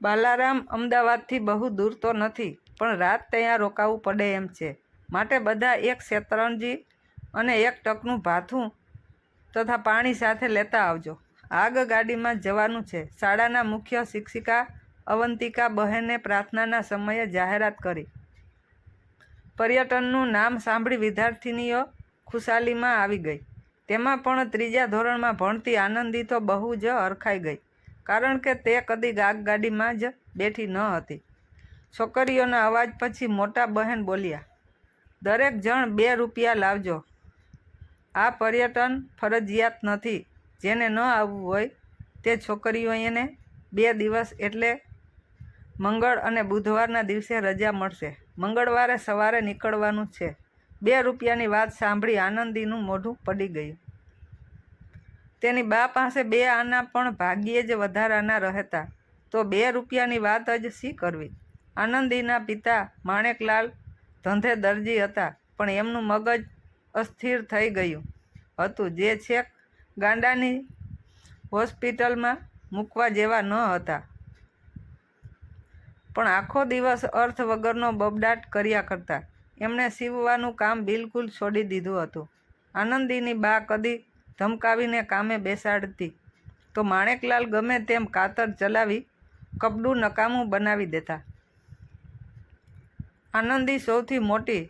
બાલારામ અમદાવાદથી બહુ દૂર તો નથી, પણ રાત ત્યાં રોકાવું પડે એમ છે. માટે બધા એક શેતરંજી અને 1 ટકનું ભાથું તથા પાણી સાથે લેતા આવજો. આગગાડીમાં જવાનું છે. શાળાના મુખ્ય શિક્ષિકા અવંતિકા બહેને પ્રાર્થનાના સમયે જાહેરાત કરી. પર્યટનનું નામ સાંભળી વિદ્યાર્થિનીઓ ખુશાલીમાં આવી ગઈ. તેમાં પણ 3જા ધોરણમાં ભણતી આનંદી તો બહુ જ હરખાઈ ગઈ, કારણ કે તે કદી આગગાડીમાં જ બેઠી ન હતી. છોકરીઓના અવાજ પછી મોટા બહેન બોલ્યા, દરેક જણ 2 રૂપિયા લાવજો. આ પર્યટન ફરજિયાત નથી. જેને ન આવવું હોય તે છોકરીઓને 2 દિવસ એટલે મંગળ અને બુધવારના દિવસે રજા મળશે. મંગળવારે સવારે નીકળવાનું છે. 2 રૂપિયાની વાત સાંભળી આનંદીનું મોઢું પડી ગયું. તેની બા પાસે 2 આના પણ ભાગ્યે જ વધારાના રહેતા, તો 2 રૂપિયાની વાત જ શી કરવી? આનંદીના પિતા માણેકલાલ ધંધે દરજી હતા, પણ એમનું મગજ અસ્થિર થઈ ગયું હતું, જે છેક ગાંડાની હોસ્પિટલમાં મૂકવા જેવા ન હતા. પણ આખો દિવસ અર્થ વગરનો બબડાટ કર્યા કરતા. એમણે સીવવાનું કામ બિલકુલ છોડી દીધું હતું. આનંદીની બા કદી ધમકાવીને કામે બેસાડતી તો માણેકલાલ ગમે તેમ કાતર ચલાવી કપડું નકામું બનાવી દેતા. આનંદી સૌથી મોટી,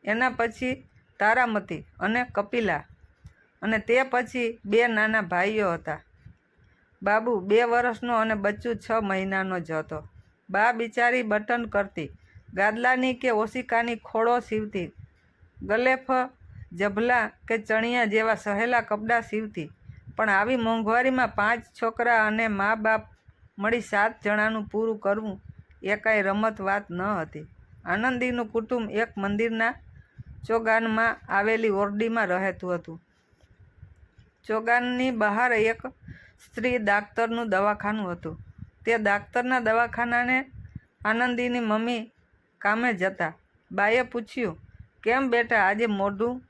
એના પછી તારામતી અને કપિલા, અને તે પછી 2 નાના ભાઈઓ હતા. બાબુ 2 વર્ષનો અને બચ્ચું 6 મહિનાનો જ હતો. બા બિચારી બટન કરતી, ગાદલાની કે ઓશિકાની ખોળો સીવતી, ગલેફ, જભલા કે ચણિયા જેવા સહેલા કપડાં સીવતી. પણ આવી મોંઘવારીમાં 5 છોકરા અને મા બાપ મળી 7 જણાનું પૂરું કરવું એ કાંઈ રમત વાત ન હતી. આનંદીનું કુટુંબ એક મંદિરના ચોગાનમાં આવેલી ઓરડીમાં રહેતું હતું. ચોગાનની બહાર એક સ્ત્રી દાક્તરનું દવાખાનું હતું. તે દાક્તરના દવાખાનાને આનંદીની મમ્મી કામે જતા. બાએ પૂછ્યું, કેમ બેટા આજે મોઢું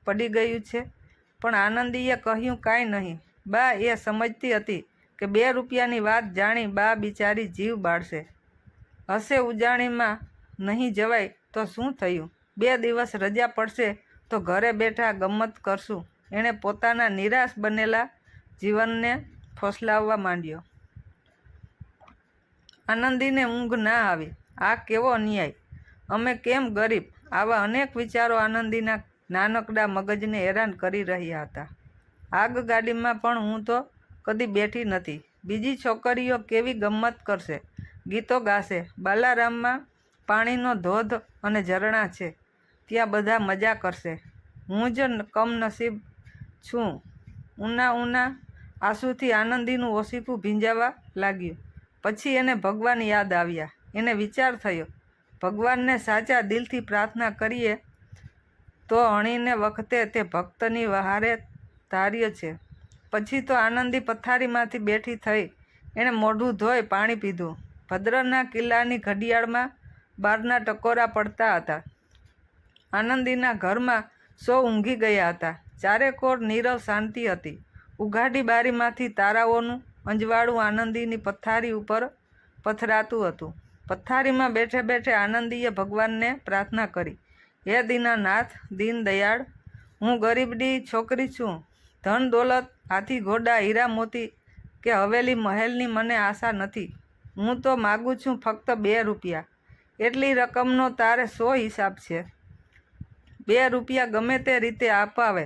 પડી ગયું છે? પણ આનંદીએ કહ્યું, કાંઈ નહીં. બા એ સમજતી હતી કે 2 રૂપિયાની વાત જાણી બા બિચારી જીવ બાળશે. હશે ઉજાણીમાં નહીં જવાય તો શું થયું? 2 દિવસ રજા પડશે તો ઘરે બેઠા ગમ્મત કરશું. એણે પોતાના નિરાશ બનેલા જીવનને ફોસલાવવા માંડ્યો. આનંદીને ઊંઘ ના આવી. આ કેવો અન્યાય! અમે કેમ ગરીબ? આવા અનેક વિચારો આનંદીના નાનકડા મગજને હેરાન કરી રહ્યા હતા. આગગાડીમાં પણ હું તો કદી બેઠી નથી. બીજી છોકરીઓ કેવી ગમ્મત કરશે, ગીતો ગાશે. બાલારામમાં પાણીનો ધોધ અને ઝરણા છે, ત્યાં બધા મજા કરશે. હું જ કમનસીબ છું. ઊના આંસુથી આનંદીનું ઓશીકું ભીંજાવા લાગ્યું. પછી એને ભગવાન યાદ આવ્યા. એને વિચાર થયો, ભગવાનને સાચા દિલથી પ્રાર્થના કરીએ તો અણીને વખતે તે ભક્તની વહારે ધાર્ય છે. પછી તો આનંદી પથારીમાંથી બેઠી થઈ. એણે મોઢું ધોઈ પાણી પીધું. ભદ્રના કિલ્લાની ઘડિયાળમાં 12ના ટકોરા પડતા હતા. આનંદીના ઘરમાં સૌ ઊંઘી ગયા હતા. ચારેકોર નીરવ શાંતિ હતી. ઉઘાડી બારીમાંથી તારાઓનું અંજવાળું આનંદીની પથારી ઉપર પથરાતું હતું. પથારીમાં બેઠે બેઠે આનંદીએ ભગવાનને પ્રાર્થના કરી, હે દીનાનાથ, દીન દયાળ, હું ગરીબની છોકરી છું. ધન દોલત, હાથી ઘોડા, હીરા મોતી કે હવેલી મહેલની મને આશા નથી. હું તો માગું છું ફક્ત 2 રૂપિયા. એટલી રકમનો તારે શો હિસાબ છે? 2 રૂપિયા ગમે તે રીતે અપાવે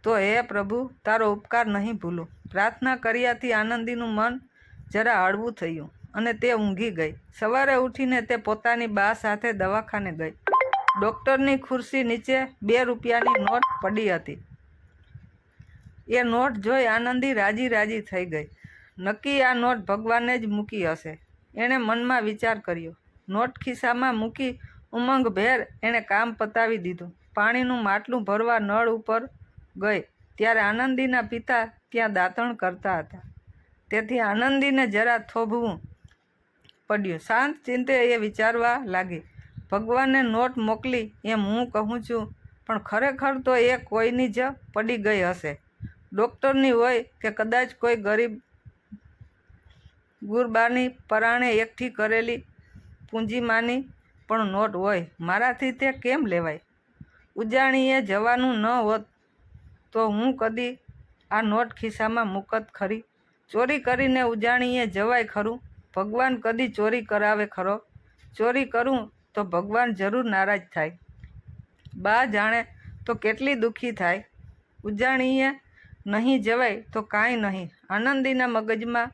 તો હે પ્રભુ, તારો ઉપકાર નહીં ભૂલું. પ્રાર્થના કર્યાથી આનંદીનું મન જરા હળવું થયું અને તે ઊંઘી ગઈ. સવારે ઉઠીને તે પોતાની બા સાથે દવાખાને ગઈ. ડૉક્ટરની ખુરશી નીચે 2 રૂપિયાની નોટ પડી હતી. એ નોટ જોઈ આનંદી રાજી રાજી થઈ ગઈ. નક્કી આ નોટ ભગવાને જ મૂકી હશે. એણે મનમાં વિચાર કર્યો. નોટ ખિસ્સામાં મૂકી ઉમંગભેર એણે કામ પતાવી દીધું. પાણીનું માટલું ભરવા નળ ઉપર ગઈ ત્યારે આનંદીના પિતા ત્યાં દાંતણ કરતા હતા. તેથી આનંદીને જરા થોભવું પડ્યું. શાંત ચિત્તે એ વિચારવા લાગી, ભગવાને નોટ મોકલી એમ હું કહું છું, પણ ખરેખર તો એ કોઈની જ પડી ગઈ હશે. ડૉક્ટરની હોય કે કદાચ કોઈ ગરીબ ગુરબાની પરાણે એકઠી કરેલી પૂંજીમાંની પણ નોટ હોય, મારાથી તે કેમ લેવાય? ઉજાણીએ જવાનું ન હોત તો હું કદી આ નોટ ખિસ્સામાં મૂકત ખરી? ચોરી કરીને ઉજાણીએ જવાય ખરું? ભગવાન કદી ચોરી કરાવે ખરો? ચોરી કરું તો ભગવાન જરૂર નારાજ થાય. બા જાણે તો કેટલી દુઃખી થાય. ઉજાણીએ નહીં જવાય તો કાંઈ નહીં. આનંદીના મગજમાં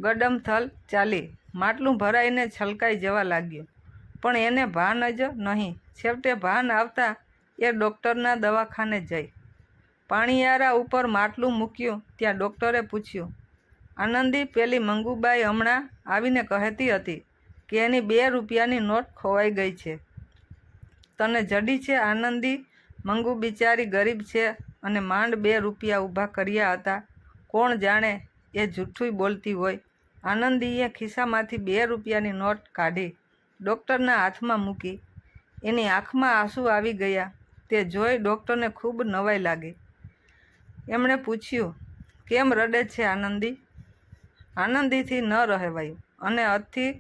ગડમથલ ચાલી. માટલું ભરાઈને છલકાઈ જવા લાગ્યું, પણ એને ભાન જ નહીં. છેવટે ભાન આવતા એ ડૉક્ટરના દવાખાને જઈ પાણીયારા ઉપર માટલું મૂક્યું. ત્યાં ડૉક્ટરે પૂછ્યું, આનંદી, પેલી મંગુબાઈ હમણાં આવીને કહેતી હતી કે એની 2 રૂપિયાની નોટ ખોવાઈ ગઈ છે. તને જડી છે? આનંદી, મંગુ બિચારી ગરીબ છે અને માંડ 2 રૂપિયા ઊભા કર્યા હતા. કોણ જાણે એ જૂઠુંય બોલતી હોય. આનંદીએ ખિસ્સામાંથી 2 રૂપિયાની નોટ કાઢી ડૉક્ટરના હાથમાં મૂકી. એની આંખમાં આંસુ આવી ગયા. તે જોઈ ડૉક્ટરને ખૂબ નવાઈ લાગી. એમણે પૂછ્યું, કેમ રડે છે આનંદી? આનંદીથી ન રહેવાયું અને અથી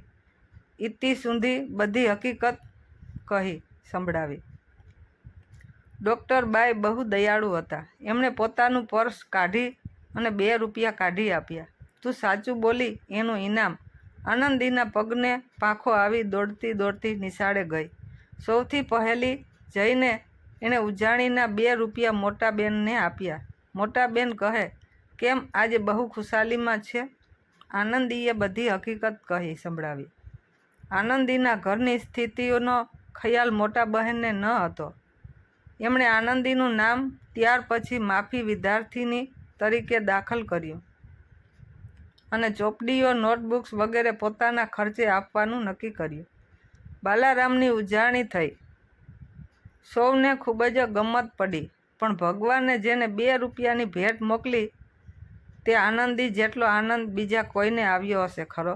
ઇતિ સુધી બધી હકીકત કહી સંભળાવી. ડૉક્ટર બાઈ બહુ દયાળુ હતા. એમણે પોતાનું પર્સ કાઢી અને 2 રૂપિયા કાઢી આપ્યા. તું સાચું બોલી એનું ઇનામ. આનંદીના પગને પાંખો આવી દોડતી દોડતી નિશાળે ગઈ. સૌથી પહેલી જઈને એણે ઉજાણીના 2 રૂપિયા મોટા બેનને આપ્યા. મોટા બેન કહે, કેમ આજે બહુ ખુશાલીમાં છે? આનંદીએ બધી હકીકત કહી સંભળાવી. આનંદીના ઘરની સ્થિતિનો ખ્યાલ મોટા બહેનને ન હતો. એમણે આનંદીનું નામ ત્યાર પછી માફી વિદ્યાર્થીની તરીકે દાખલ કર્યું અને ચોપડીઓ, નોટબુક્સ વગેરે પોતાના ખર્ચે આપવાનું નક્કી કર્યું. બાલારામની ઉજાણી થઈ. સૌને ખૂબ જ ગમત પડી, પણ ભગવાને જેને 2 રૂપિયાની ભેટ મોકલી તે આનંદી જેટલો આનંદ બીજા કોઈને આવ્યો હશે ખરો?